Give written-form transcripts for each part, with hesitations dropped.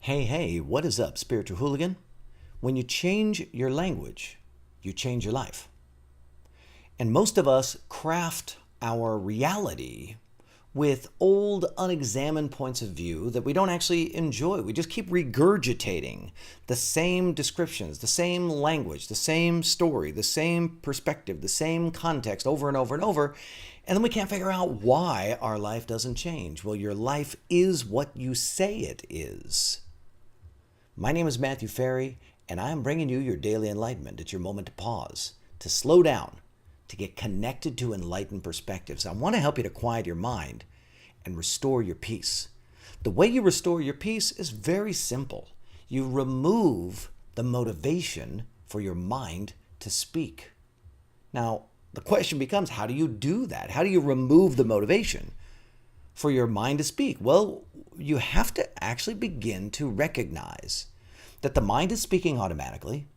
Hey, what is up, spiritual hooligan? When you change your language, you change your life. And most of us craft our reality with old, unexamined points of view that we don't actually enjoy. We just keep regurgitating the same descriptions, the same language, the same story, the same perspective, the same context over and over and over. And then we can't figure out why our life doesn't change. Well, your life is what you say it is. My name is Matthew Ferry, and I am bringing you your daily enlightenment. It's your moment to pause, to slow down, to get connected to enlightened perspectives. I want to help you to quiet your mind and restore your peace. The way you restore your peace is very simple. You remove the motivation for your mind to speak. Now, the question becomes, how do you do that? How do you remove the motivation for your mind to speak? Well, you have to actually begin to recognize that the mind is speaking automatically.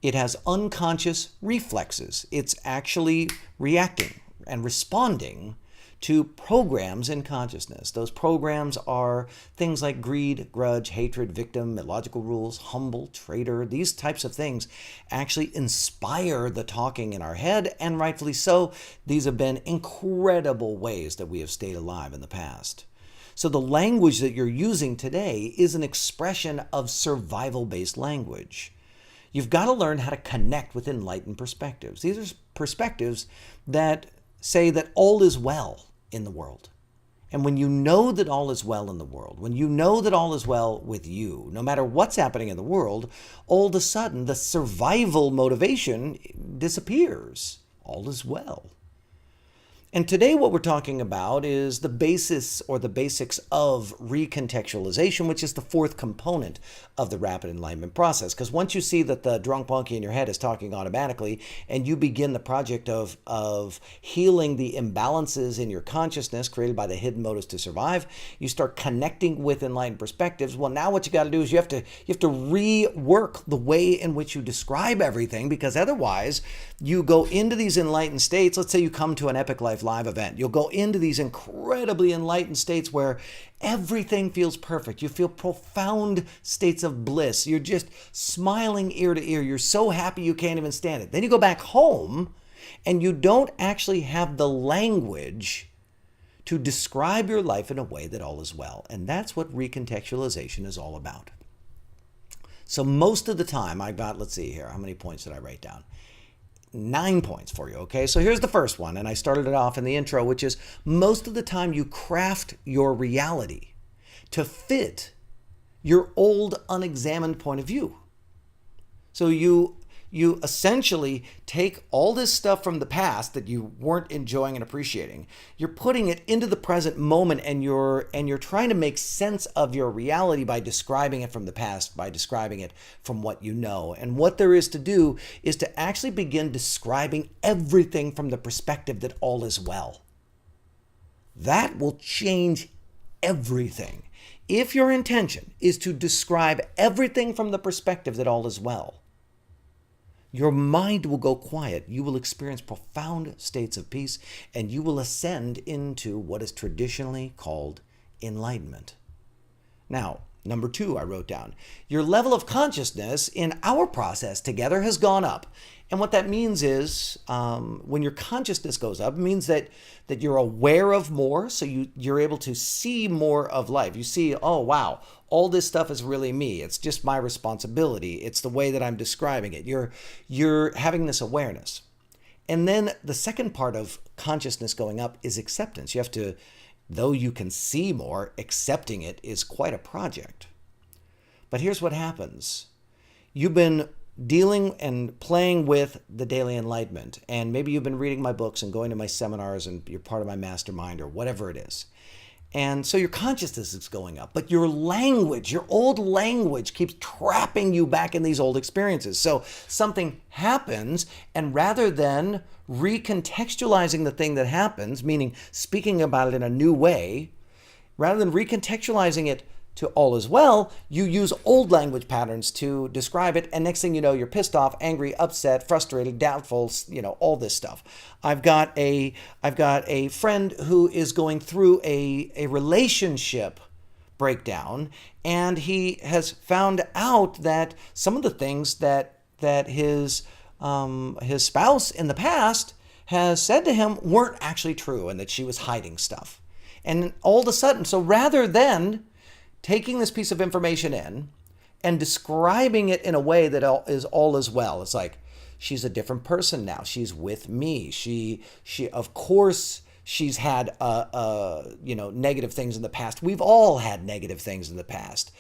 It has unconscious reflexes. It's actually reacting and responding to programs in consciousness. Those programs are things like greed, grudge, hatred, victim, illogical rules, humble, traitor. These types of things actually inspire the talking in our head, and rightfully so. These have been incredible ways that we have stayed alive in the past. So the language that you're using today is an expression of survival-based language. You've got to learn how to connect with enlightened perspectives. These are perspectives that say that all is well in the world. And when you know that all is well in the world, when you know that all is well with you, no matter what's happening in the world, all of a sudden the survival motivation disappears. All is well. And today what we're talking about is the basis or the basics of recontextualization, which is the fourth component of the Rapid Enlightenment Process. Because once you see that the drunk monkey in your head is talking automatically and you begin the project of healing the imbalances in your consciousness created by the hidden motives to survive, you start connecting with enlightened perspectives. Well, now what you got to do is you have to rework the way in which you describe everything, because otherwise you go into these enlightened states. Let's say you come to an Epic Life live event. You'll go into these incredibly enlightened states where everything feels perfect. You feel profound states of bliss. You're just smiling ear to ear. You're so happy you can't even stand it. Then you go back home and you don't actually have the language to describe your life in a way that all is well. And that's what recontextualization is all about. So most of the time I got, let's see here, how many points did I write down? 9 points for you, okay? So here's the first one, and I started it off in the intro, which is most of the time you craft your reality to fit your old unexamined point of view. So you essentially take all this stuff from the past that you weren't enjoying and appreciating. You're putting it into the present moment, and you're trying to make sense of your reality by describing it from the past, by describing it from what you know. And what there is to do is to actually begin describing everything from the perspective that all is well. That will change everything. If your intention is to describe everything from the perspective that all is well, your mind will go quiet. You will experience profound states of peace, and you will ascend into what is traditionally called enlightenment. Now, number 2, I wrote down, your level of consciousness in our process together has gone up. And what that means is when your consciousness goes up, it means that you're aware of more, so you're able to see more of life. You see, oh, wow, all this stuff is really me. It's just my responsibility. It's the way that I'm describing it. You're having this awareness. And then the second part of consciousness going up is acceptance. You have to, though you can see more, accepting it is quite a project. But here's what happens. You've been dealing and playing with the daily enlightenment, and maybe you've been reading my books and going to my seminars and you're part of my mastermind or whatever it is. And so your consciousness is going up, but your language, your old language keeps trapping you back in these old experiences. So something happens, and rather than recontextualizing the thing that happens, meaning speaking about it in a new way, rather than recontextualizing it to all is well, you use old language patterns to describe it, and next thing you know, you're pissed off, angry, upset, frustrated, doubtful, all this stuff. I've got a friend who is going through a relationship breakdown, and he has found out that some of the things that his spouse in the past has said to him weren't actually true, and that she was hiding stuff. And all of a sudden, so rather than taking this piece of information in and describing it in a way that all is well, it's like, she's a different person now. She's with me. She of course she's had negative things in the past. We've all had negative things in the past.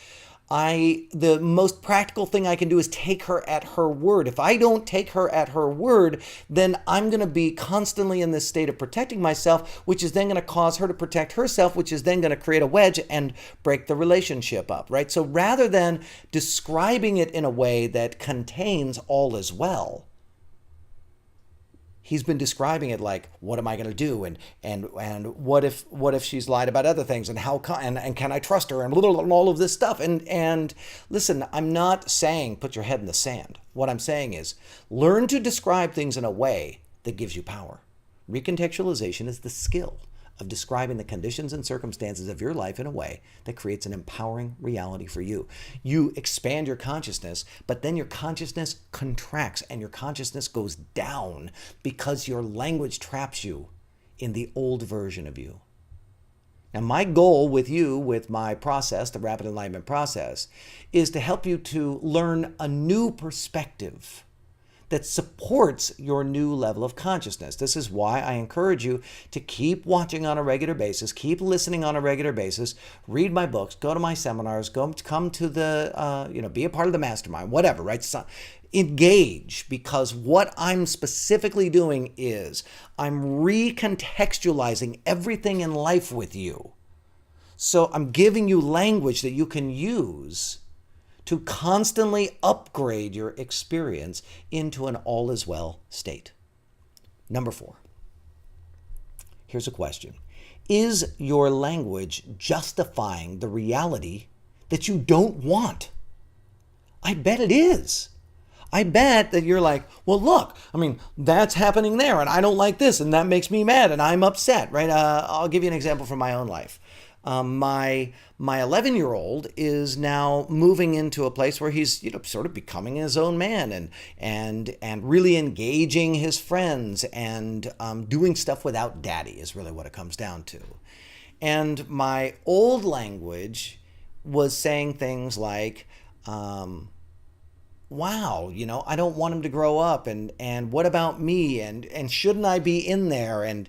The most practical thing I can do is take her at her word. If I don't take her at her word, then I'm going to be constantly in this state of protecting myself, which is then going to cause her to protect herself, which is then going to create a wedge and break the relationship up, right? So rather than describing it in a way that contains all is well, he's been describing it like, what am I going to do? And what if she's lied about other things? And and can I trust her? And all of this stuff. And listen, I'm not saying put your head in the sand. What I'm saying is learn to describe things in a way that gives you power. Recontextualization is the skill of describing the conditions and circumstances of your life in a way that creates an empowering reality for you. You expand your consciousness, but then your consciousness contracts and your consciousness goes down because your language traps you in the old version of you. Now, my goal with you, with my process, the Rapid Enlightenment Process, is to help you to learn a new perspective that supports your new level of consciousness. This is why I encourage you to keep watching on a regular basis, keep listening on a regular basis, read my books, go to my seminars, come to the, be a part of the mastermind, whatever, right? So, engage, because what I'm specifically doing is I'm recontextualizing everything in life with you. So I'm giving you language that you can use to constantly upgrade your experience into an all is well state. Number 4. Here's a question. Is your language justifying the reality that you don't want? I bet it is. I bet that you're like, well, look, that's happening there, and I don't like this, and that makes me mad, and I'm upset, right? I'll give you an example from my own life. My 11-year-old is now moving into a place where he's sort of becoming his own man and really engaging his friends and doing stuff without daddy is really what it comes down to. And my old language was saying things like, wow, I don't want him to grow up, and what about me, and shouldn't I be in there, and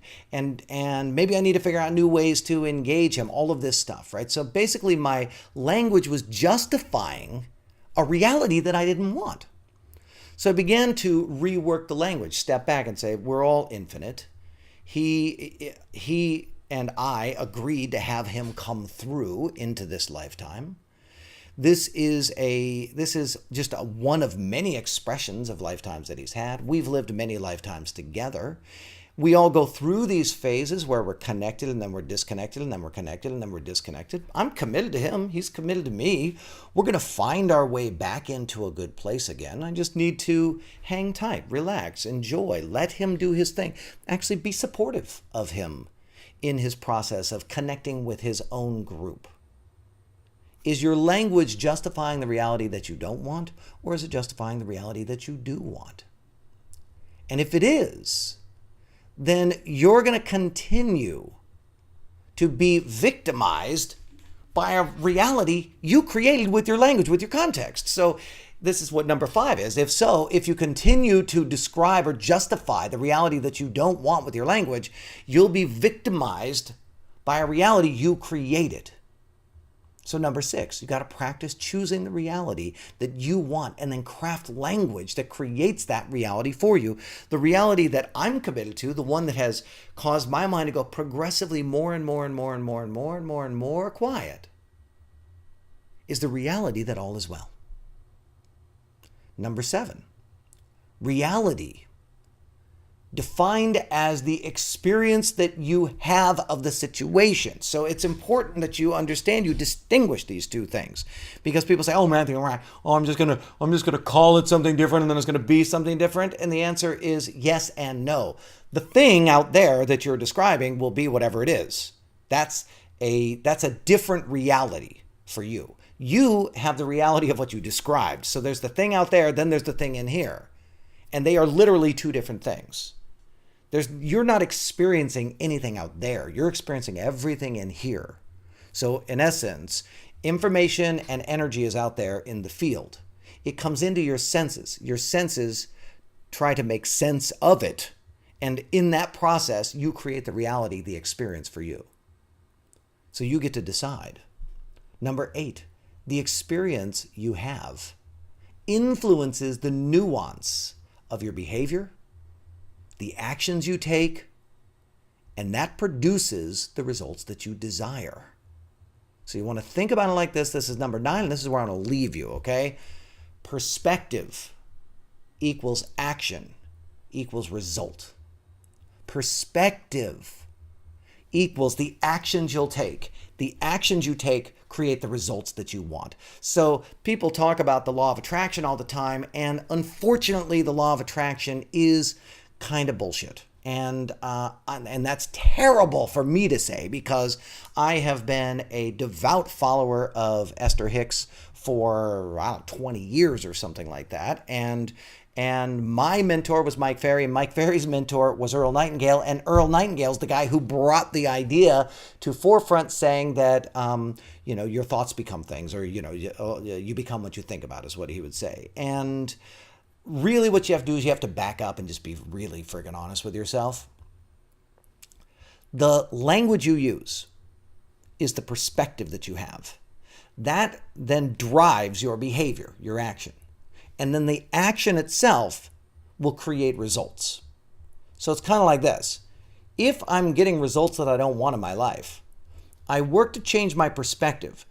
maybe I need to figure out new ways to engage him, all of this stuff, right? So basically my language was justifying a reality that I didn't want. So I began to rework the language, step back and say, we're all infinite. He and I agreed to have him come through into this lifetime. This is just one of many expressions of lifetimes that he's had. We've lived many lifetimes together. We all go through these phases where we're connected and then we're disconnected and then we're connected and then we're disconnected. I'm committed to him. He's committed to me. We're going to find our way back into a good place again. I just need to hang tight, relax, enjoy, let him do his thing. Actually be supportive of him in his process of connecting with his own group. Is your language justifying the reality that you don't want, or is it justifying the reality that you do want? And if it is, then you're going to continue to be victimized by a reality you created with your language, with your context. So this is what number 5 is. If you continue to describe or justify the reality that you don't want with your language, you'll be victimized by a reality you created. So number 6, you got to practice choosing the reality that you want and then craft language that creates that reality for you. The reality that I'm committed to, the one that has caused my mind to go progressively more and more and more and more and more and more and more quiet, is the reality that all is well. Number 7, reality defined as the experience that you have of the situation. So it's important that you understand, you distinguish these two things, because people say, "Oh, Matthew, I'm just gonna call it something different, and then it's gonna be something different." And the answer is yes and no. The thing out there that you're describing will be whatever it is. That's a different reality. for you. You have the reality of what you described. So there's the thing out there, then there's the thing in here. And they are literally two different things. You're not experiencing anything out there. You're experiencing everything in here. So in essence, information and energy is out there in the field. It comes into your senses. Your senses try to make sense of it. And in that process, you create the reality, the experience for you. So you get to decide. Number 8, the experience you have influences the nuance of your behavior, the actions you take, and that produces the results that you desire. So you want to think about it like this. This is number 9, and this is where I'm going to leave you, okay? Perspective equals action equals result. Perspective equals the actions you'll take. The actions you take create the results that you want. So people talk about the law of attraction all the time, and unfortunately the law of attraction is kind of bullshit. And that's terrible for me to say, because I have been a devout follower of Esther Hicks for 20 years or something like that. And my mentor was Mike Ferry, and Mike Ferry's mentor was Earl Nightingale. And Earl Nightingale's the guy who brought the idea to forefront, saying that, your thoughts become things, or, you become what you think about, is what he would say. And really what you have to do is you have to back up and just be really friggin' honest with yourself. The language you use is the perspective that you have. That then drives your behavior, your action. And then the action itself will create results. So it's kind of like this. If I'm getting results that I don't want in my life, I work to change my perspective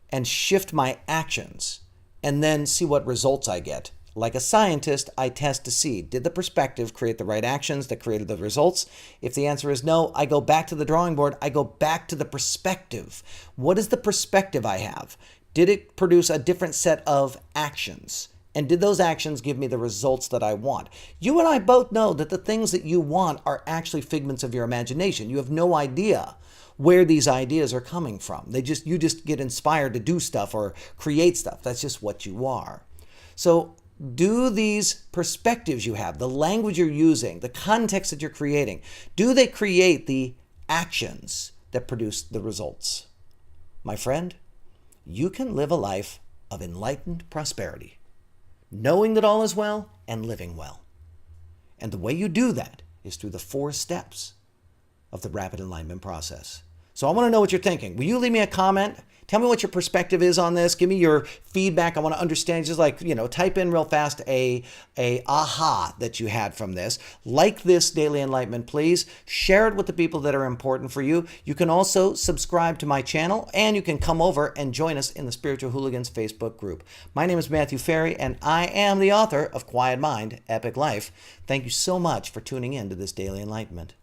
and shift my actions and then see what results I get. Like a scientist, I test to see, did the perspective create the right actions that created the results? If the answer is no, I go back to the drawing board. I go back to the perspective. What is the perspective I have? Did it produce a different set of actions? And did those actions give me the results that I want? You and I both know that the things that you want are actually figments of your imagination. You have no idea where these ideas are coming from. You just get inspired to do stuff or create stuff. That's just what you are. So do these perspectives you have, the language you're using, the context that you're creating, do they create the actions that produce the results? My friend, you can live a life of enlightened prosperity, knowing that all is well and living well. And the way you do that is through the 4 steps of the Rapid Enlightenment Process. So I want to know what you're thinking. Will you leave me a comment? Tell me what your perspective is on this. Give me your feedback. I want to understand, just like, type in real fast a aha that you had from this. Like this Daily Enlightenment, please. Share it with the people that are important for you. You can also subscribe to my channel, and you can come over and join us in the Spiritual Hooligans Facebook group. My name is Matthew Ferry, and I am the author of Quiet Mind, Epic Life. Thank you so much for tuning in to this Daily Enlightenment.